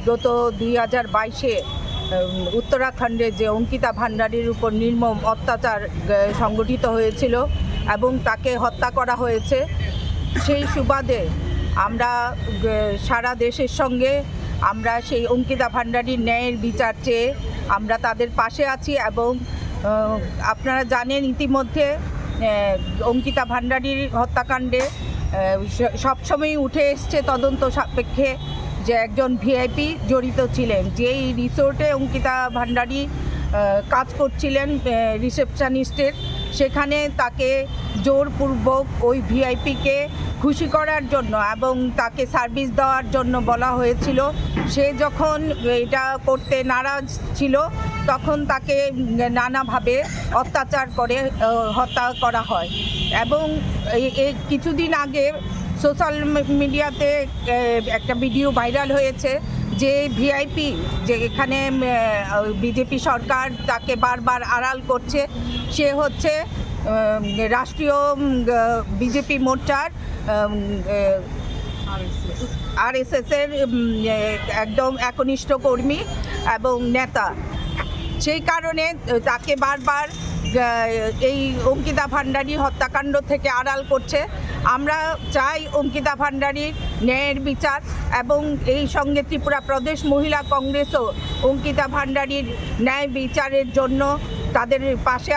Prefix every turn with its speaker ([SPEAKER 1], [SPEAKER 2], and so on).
[SPEAKER 1] বিগত 2022-এ উত্তরাখণ্ডে যে অঙ্কিতা ভান্ডারীর উপর নির্মম অত্যাচার সংগঠিত হয়েছিল এবং তাকে হত্যা করা হয়েছে, সেই সুবাদে আমরা সারা দেশের সঙ্গে আমরা সেই অঙ্কিতা ভান্ডারীর ন্যায়ের বিচার চেয়ে আমরা তাদের পাশে আছি। এবং আপনারা জানেন ইতিমধ্যে অঙ্কিতা ভান্ডারীর হত্যাকাণ্ডে সবসময়ই উঠে এসছে তদন্ত সাপেক্ষে যে একজন ভিআইপি জড়িত ছিলেন, যেই রিসোর্টে অঙ্কিতা ভান্ডারী কাজ করছিলেন রিসেপশনিস্টের, সেখানে তাকে জোরপূর্বক ওই ভিআইপিকে খুশি করার জন্য এবং তাকে সার্ভিস দেওয়ার জন্য বলা হয়েছিল। সে যখন এটা করতে নারাজ ছিল তখন তাকে নানাভাবে অত্যাচার করে হত্যা করা হয়। এবং কিছুদিন আগে সোশ্যাল মিডিয়াতে একটা ভিডিও ভাইরাল হয়েছে যে ভিআইপি, যে এখানে বিজেপি সরকার তাকে বারবার আড়াল করছে, সে হচ্ছে রাষ্ট্রীয় বিজেপি মোর্চার আরএসএসের একদম একনিষ্ঠ কর্মী এবং নেতা। সেই কারণে তাকে বারবার এই অঙ্কিতা ভান্ডারী হত্যাকাণ্ড থেকে আড়াল করছে। আমরা চাই অঙ্কিতা ভান্ডারীর ন্যায়ের বিচার এবং এই সঙ্গে ত্রিপুরা প্রদেশ মহিলা কংগ্রেসও অঙ্কিতা ভান্ডারীর ন্যায় বিচারের জন্য তাদের পাশে